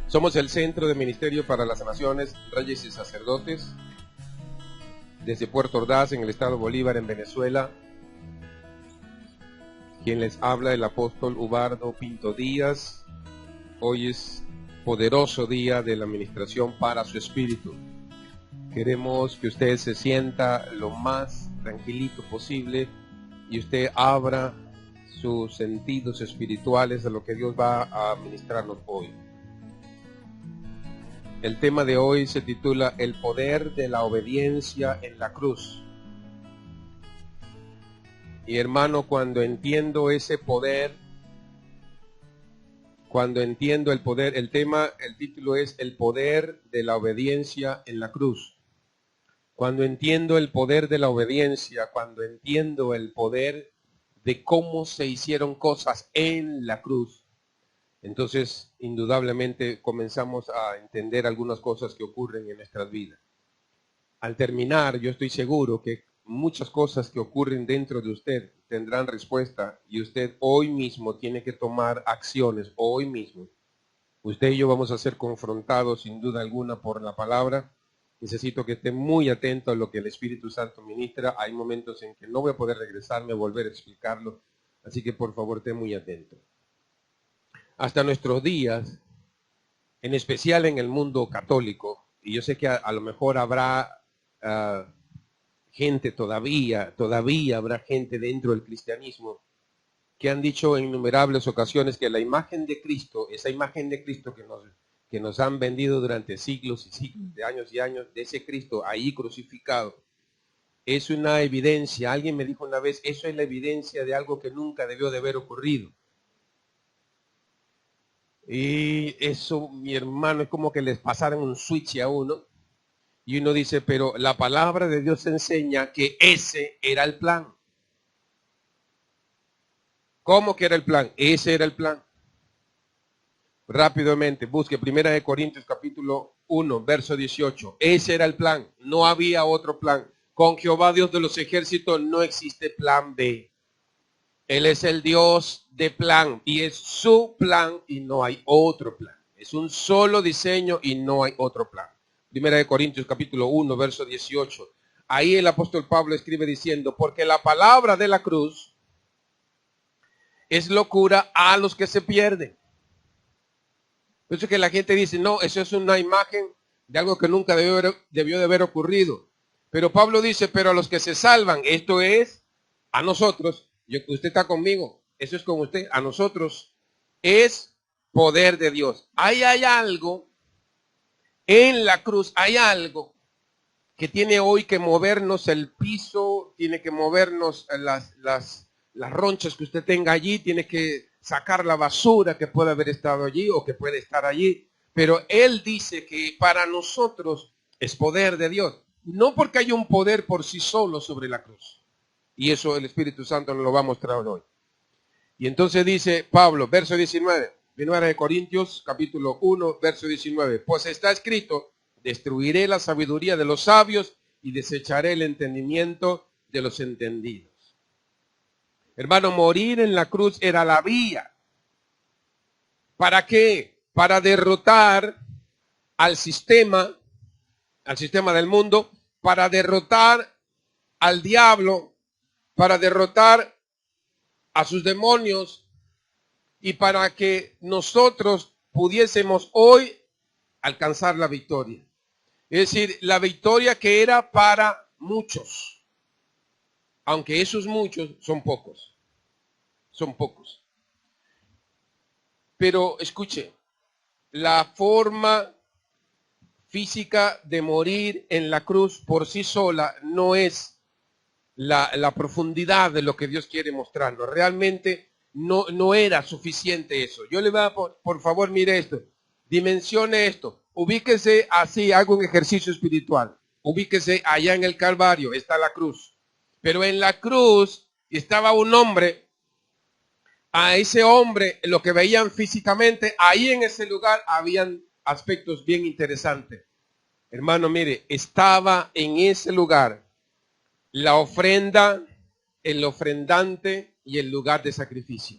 Somos el Centro de Ministerio para las Naciones, Reyes y Sacerdotes, desde Puerto Ordaz, en el estado Bolívar, en Venezuela. Quien les habla, el apóstol Ubardo Pinto Díaz. Hoy es poderoso día de la administración para su espíritu. Queremos que usted se sienta lo más tranquilito posible y usted abra sus sentidos espirituales a lo que Dios va a administrarnos hoy. El tema de hoy se titula El poder de la obediencia en la cruz. Y hermano, cuando entiendo ese poder, el título es El poder de la obediencia en la cruz. Cuando entiendo el poder de la obediencia, cuando entiendo el poder de cómo se hicieron cosas en la cruz, entonces indudablemente comenzamos a entender algunas cosas que ocurren en nuestras vidas. Al terminar, yo estoy seguro que muchas cosas que ocurren dentro de usted tendrán respuesta y usted hoy mismo tiene que tomar acciones, hoy mismo. Usted y yo vamos a ser confrontados sin duda alguna por la palabra. Necesito que esté muy atento a lo que el Espíritu Santo ministra. Hay momentos en que no voy a poder regresarme a volver a explicarlo, así que por favor esté muy atento. Hasta nuestros días, en especial en el mundo católico, y yo sé que a lo mejor habrá gente todavía habrá gente dentro del cristianismo que han dicho en innumerables ocasiones que la imagen de Cristo, esa imagen de Cristo que nos han vendido durante siglos y siglos, de años y años, de ese Cristo ahí crucificado, es una evidencia. Alguien me dijo una vez, eso es la evidencia de algo que nunca debió de haber ocurrido. Y eso, mi hermano, es como que les pasaran un switch a uno y uno dice, pero la palabra de Dios enseña que ese era el plan. ¿Cómo que era el plan? Ese era el plan. Rápidamente, busque 1 Corintios capítulo 1, verso 18. Ese era el plan, no había otro plan. Con Jehová Dios de los ejércitos no existe plan B. Él es el Dios de plan y es su plan y no hay otro plan. Es un solo diseño y no hay otro plan. 1 Corintios capítulo 1, verso 18. Ahí el apóstol Pablo escribe diciendo, porque la palabra de la cruz es locura a los que se pierden. Por eso que la gente dice, no, eso es una imagen de algo que nunca debió de haber ocurrido. Pero Pablo dice, pero a los que se salvan, esto es a nosotros. Usted está conmigo, eso es con usted, a nosotros es poder de Dios. Hay algo en la cruz, hay algo que tiene hoy que movernos el piso, tiene que movernos las ronchas que usted tenga allí, tiene que sacar la basura que puede haber estado allí o que puede estar allí. Pero él dice que para nosotros es poder de Dios, no porque hay un poder por sí solo sobre la cruz. Y eso el Espíritu Santo nos lo va a mostrar hoy. Y entonces dice Pablo, verso 19, 1 Corintios, capítulo 1, verso 19. Pues está escrito, destruiré la sabiduría de los sabios y desecharé el entendimiento de los entendidos. Hermano, morir en la cruz era la vía. ¿Para qué? Para derrotar al sistema del mundo, para derrotar al diablo, para derrotar a sus demonios y para que nosotros pudiésemos hoy alcanzar la victoria. Es decir, la victoria que era para muchos, aunque esos muchos son pocos. Pero escuche, la forma física de morir en la cruz por sí sola no es la profundidad de lo que Dios quiere mostrarnos. Realmente no era suficiente eso. Yo le voy a, por favor, mire esto, dimensione esto, ubíquese así, haga un ejercicio espiritual, ubíquese allá en el Calvario, está la cruz. Pero en la cruz estaba un hombre, a ese hombre, lo que veían físicamente, ahí en ese lugar habían aspectos bien interesantes. Hermano, mire, estaba en ese lugar la ofrenda, el ofrendante y el lugar de sacrificio.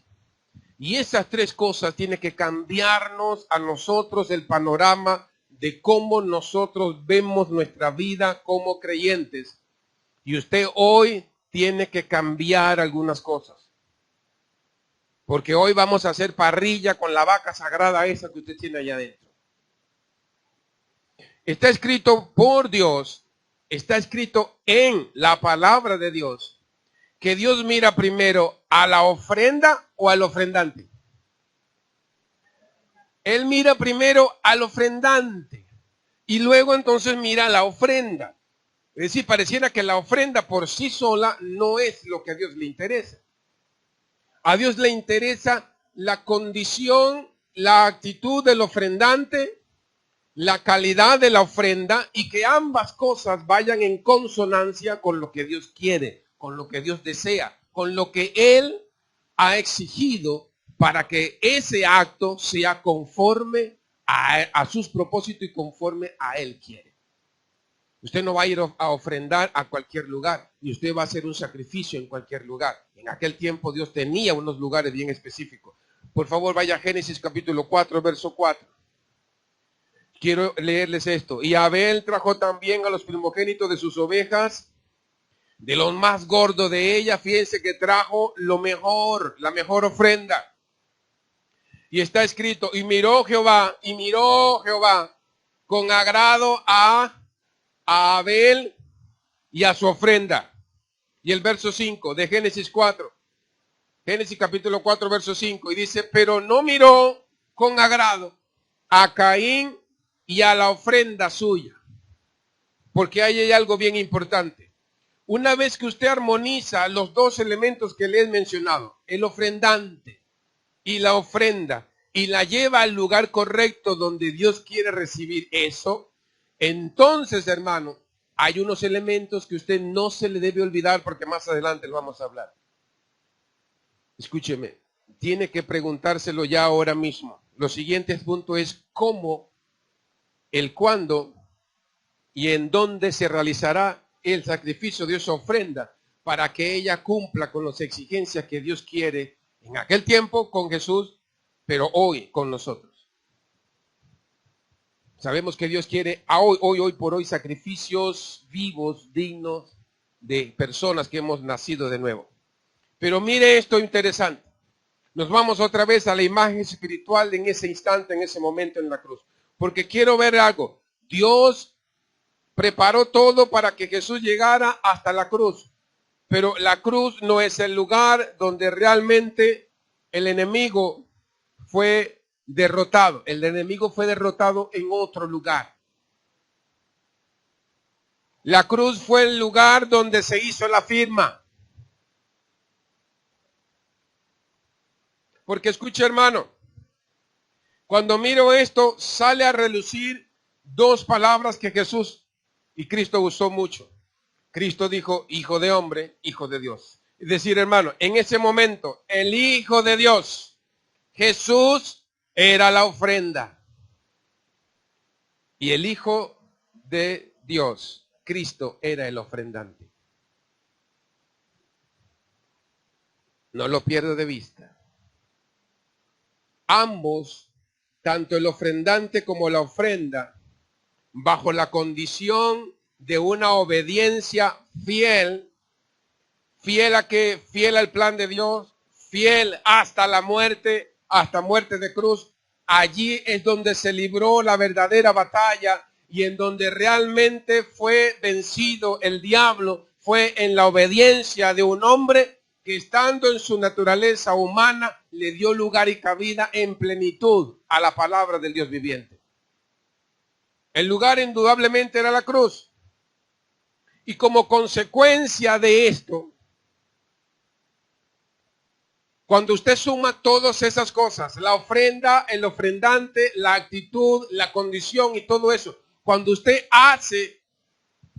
Y esas tres cosas tienen que cambiarnos a nosotros el panorama de cómo nosotros vemos nuestra vida como creyentes. Y usted hoy tiene que cambiar algunas cosas. Porque hoy vamos a hacer parrilla con la vaca sagrada esa que usted tiene allá adentro. Está escrito por Dios, está escrito en la palabra de Dios, que Dios mira primero a la ofrenda o al ofrendante. Él mira primero al ofrendante y luego entonces mira la ofrenda. Es decir, pareciera que la ofrenda por sí sola no es lo que a Dios le interesa. A Dios le interesa la condición, la actitud del ofrendante, la calidad de la ofrenda y que ambas cosas vayan en consonancia con lo que Dios quiere, con lo que Dios desea, con lo que Él ha exigido para que ese acto sea conforme a sus propósitos y conforme a Él quiere. Usted no va a ir a ofrendar a cualquier lugar y usted va a hacer un sacrificio en cualquier lugar. En aquel tiempo Dios tenía unos lugares bien específicos. Por favor, vaya a Génesis capítulo 4, verso 4. Quiero leerles esto. Y Abel trajo también a los primogénitos de sus ovejas, de los más gordos de ella. Fíjense que trajo lo mejor, la mejor ofrenda. Y está escrito, y miró Jehová con agrado a Abel y a su ofrenda. Y el verso 5 de Génesis 4. Génesis capítulo 4, verso 5. Y dice, pero no miró con agrado a Caín y a la ofrenda suya. Porque ahí hay algo bien importante. Una vez que usted armoniza los dos elementos que le he mencionado, el ofrendante y la ofrenda, y la lleva al lugar correcto donde Dios quiere recibir eso, entonces, hermano, hay unos elementos que usted no se le debe olvidar porque más adelante lo vamos a hablar. Escúcheme, tiene que preguntárselo ya ahora mismo. Lo siguiente punto es cómo, el cuándo y en dónde se realizará el sacrificio de esa ofrenda para que ella cumpla con las exigencias que Dios quiere en aquel tiempo con Jesús, pero hoy con nosotros. Sabemos que Dios quiere hoy por hoy sacrificios vivos, dignos de personas que hemos nacido de nuevo. Pero mire esto interesante. Nos vamos otra vez a la imagen espiritual en ese instante, en ese momento en la cruz. Porque quiero ver algo. Dios preparó todo para que Jesús llegara hasta la cruz. Pero la cruz no es el lugar donde realmente el enemigo fue derrotado. El enemigo fue derrotado en otro lugar. La cruz fue el lugar donde se hizo la firma. Porque escuche, hermano, cuando miro esto, sale a relucir dos palabras que Jesús y Cristo usó mucho. Cristo dijo, hijo de hombre, hijo de Dios. Es decir, hermano, en ese momento, el Hijo de Dios, Jesús, era la ofrenda. Y el Hijo de Dios, Cristo, era el ofrendante. No lo pierdo de vista. Ambos, tanto el ofrendante como la ofrenda, bajo la condición de una obediencia fiel, fiel al plan de Dios, fiel hasta la muerte, hasta muerte de cruz. Allí es donde se libró la verdadera batalla y en donde realmente fue vencido el diablo, fue en la obediencia de un hombre que estando en su naturaleza humana le dio lugar y cabida en plenitud a la palabra del Dios viviente. El lugar indudablemente era la cruz. Y como consecuencia de esto, cuando usted suma todas esas cosas, la ofrenda, el ofrendante, la actitud, la condición y todo eso, cuando usted hace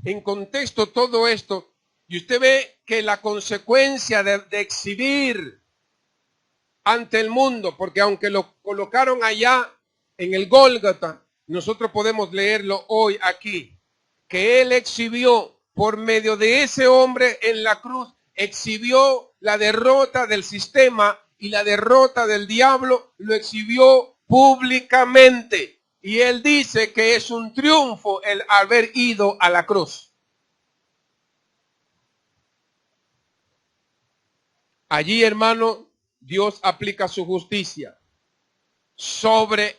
en contexto todo esto, y usted ve que la consecuencia de exhibir ante el mundo, porque aunque lo colocaron allá en el Gólgota, nosotros podemos leerlo hoy aquí, que él exhibió por medio de ese hombre en la cruz, exhibió la derrota del sistema y la derrota del diablo lo exhibió públicamente. Y él dice que es un triunfo el haber ido a la cruz. Allí, hermano, Dios aplica su justicia sobre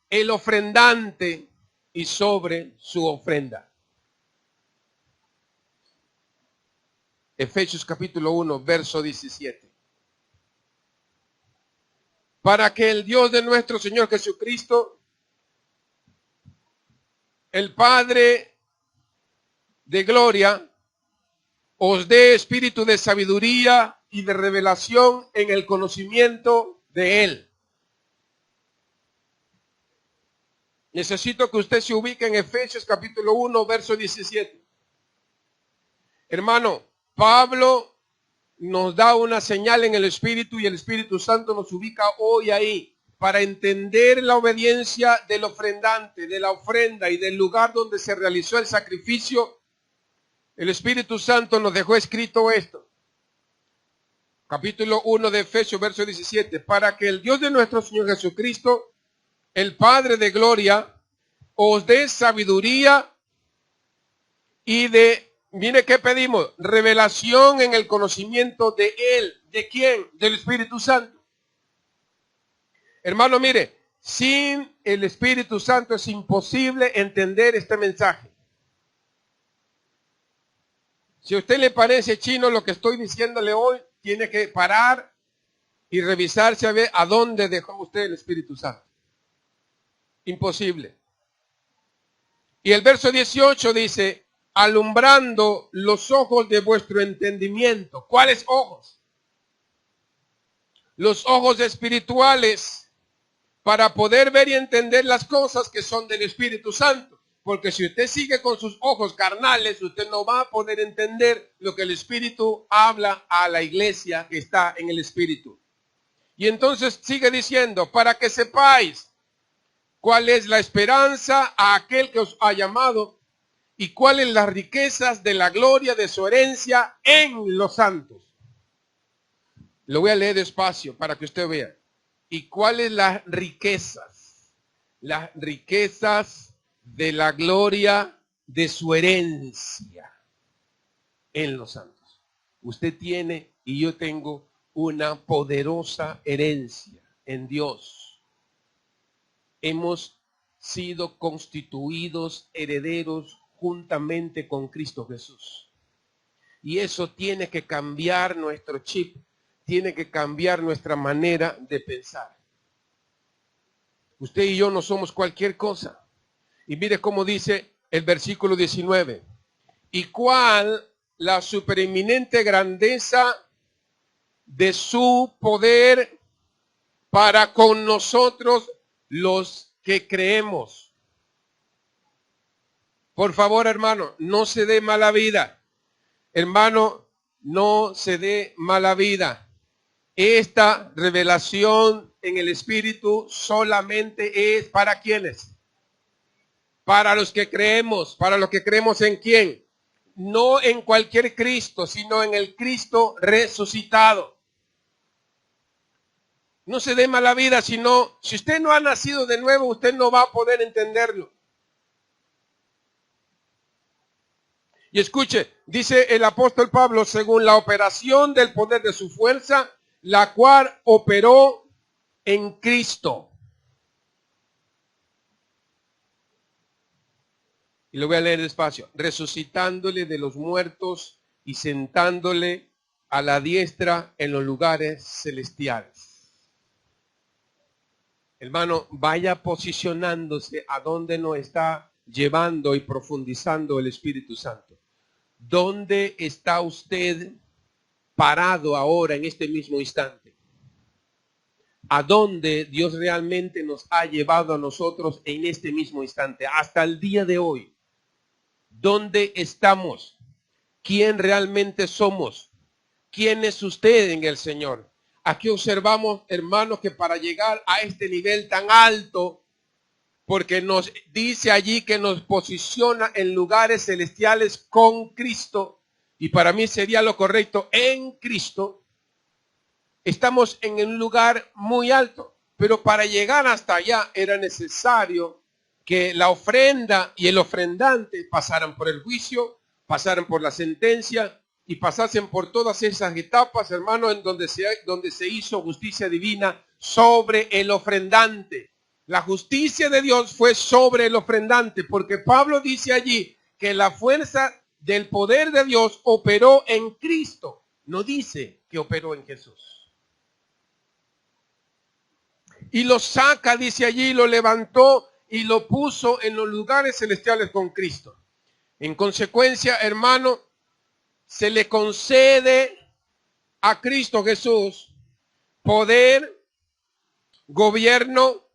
el ofrendante y sobre su ofrenda. Efesios capítulo 1, verso 17. Para que el Dios de nuestro Señor Jesucristo, el Padre de gloria, os dé espíritu de sabiduría y de revelación en el conocimiento de Él. Necesito que usted se ubique en Efesios capítulo 1, verso 17. Hermano, Pablo nos da una señal en el Espíritu y el Espíritu Santo nos ubica hoy ahí para entender la obediencia del ofrendante, de la ofrenda y del lugar donde se realizó el sacrificio. El Espíritu Santo nos dejó escrito esto. Capítulo 1 de Efesios, verso 17. Para que el Dios de nuestro Señor Jesucristo, el Padre de gloria, os dé sabiduría y mire qué pedimos, revelación en el conocimiento de Él. ¿De quién? Del Espíritu Santo. Hermano, mire, sin el Espíritu Santo es imposible entender este mensaje. Si a usted le parece chino lo que estoy diciéndole hoy, tiene que parar y revisarse a ver a dónde dejó usted el Espíritu Santo. Imposible. Y el verso 18 dice, alumbrando los ojos de vuestro entendimiento. ¿Cuáles ojos? Los ojos espirituales, para poder ver y entender las cosas que son del Espíritu Santo. Porque si usted sigue con sus ojos carnales, usted no va a poder entender lo que el Espíritu habla a la iglesia que está en el Espíritu. Y entonces sigue diciendo, para que sepáis cuál es la esperanza a aquel que os ha llamado y cuáles las riquezas de la gloria de su herencia en los santos. Lo voy a leer despacio para que usted vea. ¿Y cuáles las riquezas? Las riquezas de la gloria de su herencia en los santos. Usted tiene y yo tengo una poderosa herencia en Dios. Hemos sido constituidos herederos juntamente con Cristo Jesús. Y eso tiene que cambiar nuestro chip, tiene que cambiar nuestra manera de pensar. Usted y yo no somos cualquier cosa. Y mire cómo dice el versículo 19. Y cuál la supereminente grandeza de su poder para con nosotros los que creemos. Por favor, hermano, no se dé mala vida. Hermano, no se dé mala vida. Esta revelación en el Espíritu solamente es para ¿quiénes? Para los que creemos. ¿Para los que creemos en quién? No en cualquier Cristo, sino en el Cristo resucitado. No se dé mala vida, sino si usted no ha nacido de nuevo, usted no va a poder entenderlo. Y escuche, dice el apóstol Pablo, según la operación del poder de su fuerza, la cual operó en Cristo. Y lo voy a leer despacio. Resucitándole de los muertos y sentándole a la diestra en los lugares celestiales. Hermano, vaya posicionándose a donde nos está llevando y profundizando el Espíritu Santo. ¿Dónde está usted parado ahora en este mismo instante? ¿A dónde Dios realmente nos ha llevado a nosotros en este mismo instante? Hasta el día de hoy. ¿Dónde estamos? ¿Quién realmente somos? ¿Quién es usted en el Señor? Aquí observamos, hermanos, que para llegar a este nivel tan alto, porque nos dice allí que nos posiciona en lugares celestiales con Cristo, y para mí sería lo correcto, en Cristo, Estamos en un lugar muy alto, pero para llegar hasta allá era necesario que la ofrenda y el ofrendante pasaran por el juicio, pasaran por la sentencia y pasasen por todas esas etapas, hermano, en donde se hizo justicia divina sobre el ofrendante. La justicia de Dios fue sobre el ofrendante, porque Pablo dice allí que la fuerza del poder de Dios operó en Cristo. No dice que operó en Jesús. Y lo saca, dice allí, lo levantó y lo puso en los lugares celestiales con Cristo. En consecuencia, hermano, se le concede a Cristo Jesús poder, gobierno,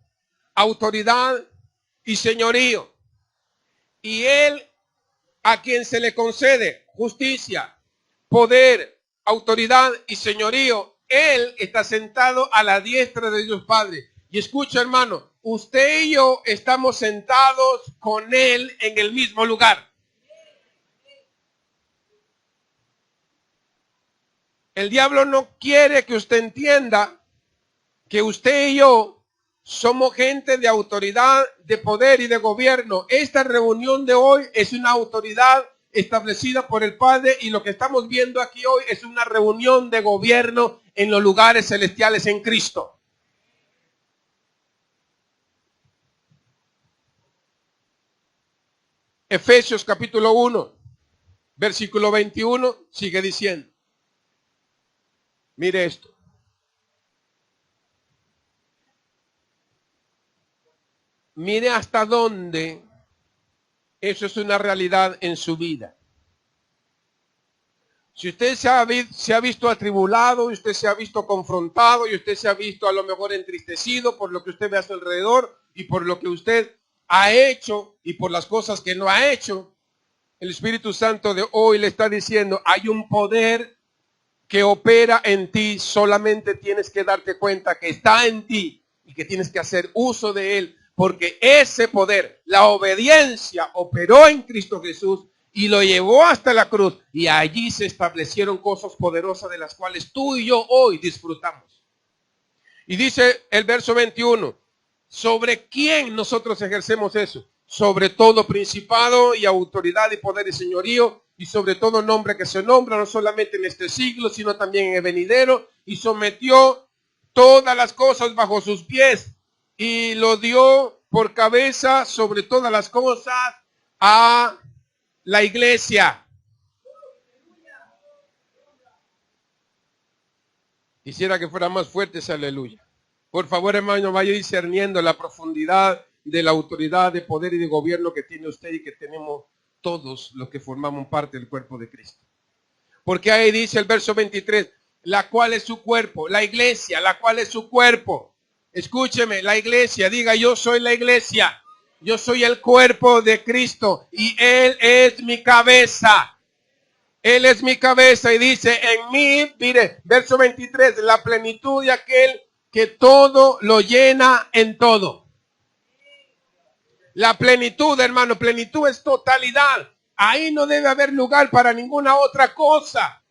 autoridad y señorío. Y él, a quien se le concede justicia, poder, autoridad y señorío, él está sentado a la diestra de Dios Padre. Y escucha, hermano, usted y yo estamos sentados con él en el mismo lugar. El diablo no quiere que usted entienda que usted y yo somos gente de autoridad, de poder y de gobierno. Esta reunión de hoy es una autoridad establecida por el Padre y lo que estamos viendo aquí hoy es una reunión de gobierno en los lugares celestiales en Cristo. Efesios capítulo 1, versículo 21, sigue diciendo. Mire esto. Mire hasta dónde eso es una realidad en su vida. Si usted se ha visto atribulado, y usted se ha visto confrontado, y usted se ha visto a lo mejor entristecido por lo que usted ve a su alrededor y por lo que usted ha hecho y por las cosas que no ha hecho, el Espíritu Santo de hoy le está diciendo, hay un poder que opera en ti, solamente tienes que darte cuenta que está en ti y que tienes que hacer uso de él, porque ese poder, la obediencia, operó en Cristo Jesús y lo llevó hasta la cruz, y allí se establecieron cosas poderosas de las cuales tú y yo hoy disfrutamos. Y dice el verso 21, ¿sobre quién nosotros ejercemos eso? Sobre todo principado y autoridad y poder y señorío, y sobre todo nombre que se nombra, no solamente en este siglo, sino también en el venidero, y sometió todas las cosas bajo sus pies, y lo dio por cabeza sobre todas las cosas a la iglesia. Quisiera que fuera más fuerte ese aleluya. Por favor, hermano, vaya discerniendo la profundidad de la autoridad, de poder y de gobierno que tiene usted y que tenemos todos los que formamos parte del cuerpo de Cristo. Porque ahí dice el verso 23, la cual es su cuerpo, la iglesia, la cual es su cuerpo. Escúcheme, la iglesia, diga, yo soy la iglesia, yo soy el cuerpo de Cristo y Él es mi cabeza. Él es mi cabeza y dice, en mí, mire, verso 23, la plenitud de aquel que todo lo llena en todo. La plenitud, hermano, plenitud es totalidad. Ahí no debe haber lugar para ninguna otra cosa.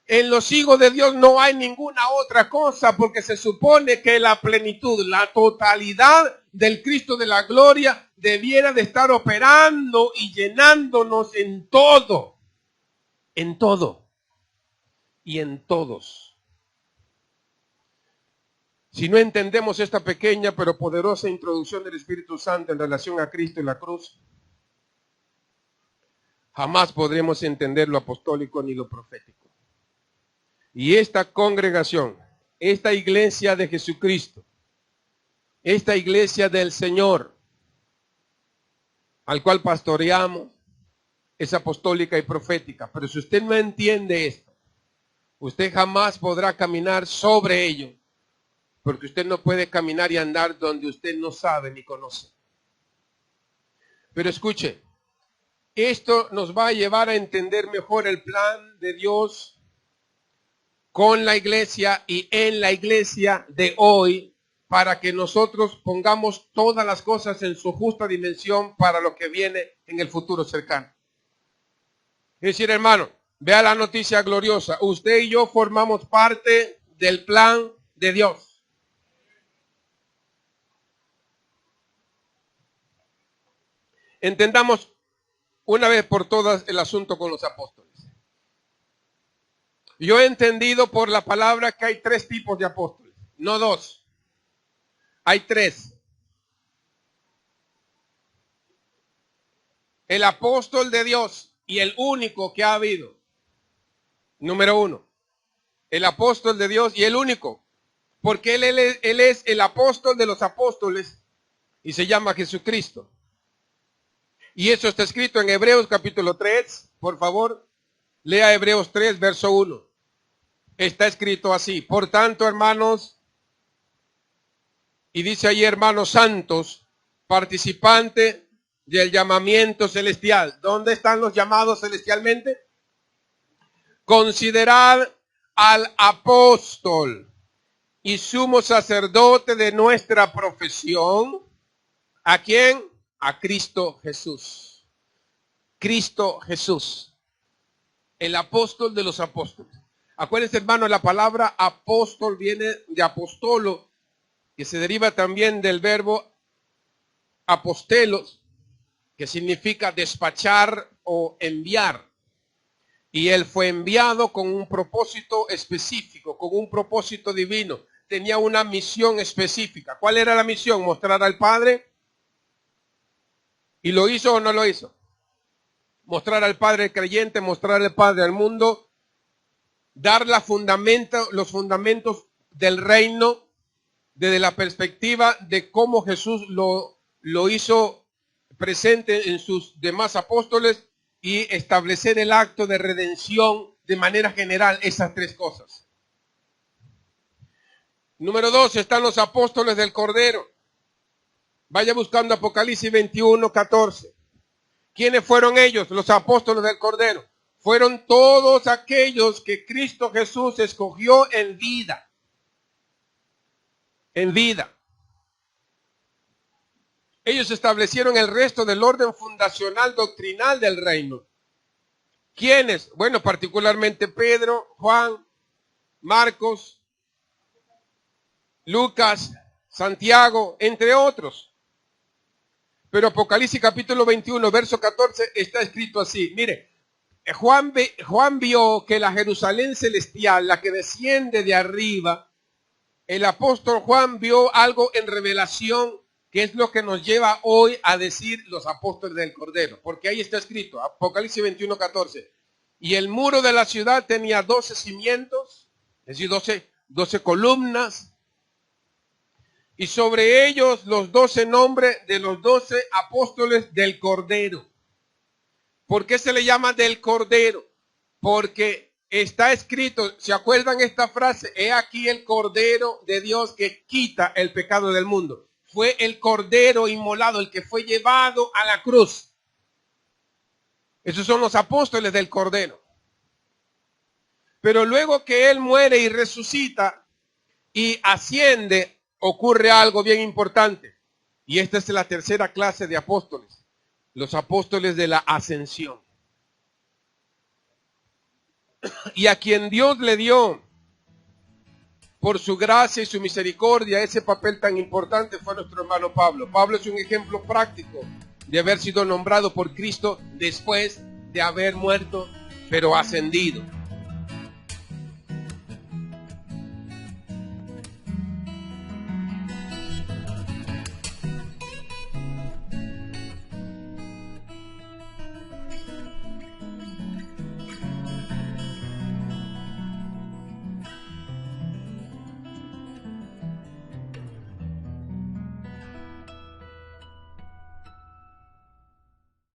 En los hijos de Dios no hay ninguna otra cosa, porque se supone que la plenitud, la totalidad del Cristo de la gloria debiera de estar operando y llenándonos en todo y en todos. Si no entendemos esta pequeña pero poderosa introducción del Espíritu Santo en relación a Cristo y la cruz, jamás podremos entender lo apostólico ni lo profético. Y esta congregación, esta iglesia de Jesucristo, esta iglesia del Señor, al cual pastoreamos, es apostólica y profética. Pero si usted no entiende esto, usted jamás podrá caminar sobre ello, porque usted no puede caminar y andar donde usted no sabe ni conoce. Pero escuche, esto nos va a llevar a entender mejor el plan de Dios con la iglesia y en la iglesia de hoy, para que nosotros pongamos todas las cosas en su justa dimensión para lo que viene en el futuro cercano. Es decir, hermano, vea la noticia gloriosa. Usted y yo formamos parte del plan de Dios. Entendamos una vez por todas el asunto con los apóstoles. Yo he entendido por la palabra que hay 3 tipos de apóstoles, no 2. Hay 3. El apóstol de Dios y el único que ha habido. Número 1. El apóstol de Dios y el único. Porque él es el apóstol de los apóstoles y se llama Jesucristo. Y eso está escrito en Hebreos capítulo 3. Por favor, lea Hebreos 3, verso 1. Está escrito así. Por tanto, hermanos, y dice ahí, hermanos santos, participante del llamamiento celestial. ¿Dónde están los llamados celestialmente? Considerad al apóstol y sumo sacerdote de nuestra profesión. ¿A quién? A Cristo Jesús. Cristo Jesús. El apóstol de los apóstoles. Acuérdense, hermano, la palabra apóstol viene de apostolo, que se deriva también del verbo apostelos, que significa despachar o enviar. Y él fue enviado con un propósito específico, con un propósito divino. Tenía una misión específica. ¿Cuál era la misión? Mostrar al Padre. ¿Y lo hizo o no lo hizo? Mostrar al Padre creyente, mostrar al Padre al mundo, dar los fundamentos del reino desde la perspectiva de cómo Jesús lo hizo presente en sus demás apóstoles y establecer el acto de redención de manera general, esas 3 cosas. Número 2, están los apóstoles del Cordero. Vaya buscando Apocalipsis 21, 14. ¿Quiénes fueron ellos? Los apóstoles del Cordero. Fueron todos aquellos que Cristo Jesús escogió en vida. En vida. Ellos establecieron el resto del orden fundacional doctrinal del reino. ¿Quiénes? Bueno, particularmente Pedro, Juan, Marcos, Lucas, Santiago, entre otros. Pero Apocalipsis capítulo 21, verso 14 está escrito así. Mire, Juan vio que la Jerusalén celestial, la que desciende de arriba, el apóstol Juan vio algo en revelación que es lo que nos lleva hoy a decir los apóstoles del Cordero. Porque ahí está escrito, Apocalipsis 21, 14. Y el muro de la ciudad tenía 12 cimientos, es decir, 12 columnas. Y sobre ellos los 12 nombres de los 12 apóstoles del Cordero. ¿Por qué se le llama del Cordero? Porque está escrito, ¿se acuerdan esta frase? He aquí el Cordero de Dios que quita el pecado del mundo. Fue el Cordero inmolado, el que fue llevado a la cruz. Esos son los apóstoles del Cordero. Pero luego que Él muere y resucita y asciende, ocurre algo bien importante. Y esta es la tercera clase de apóstoles. Los apóstoles de la ascensión. Y a quien Dios le dio, por su gracia y su misericordia, ese papel tan importante fue nuestro hermano Pablo. Pablo es un ejemplo práctico de haber sido nombrado por Cristo después de haber muerto, pero ascendido.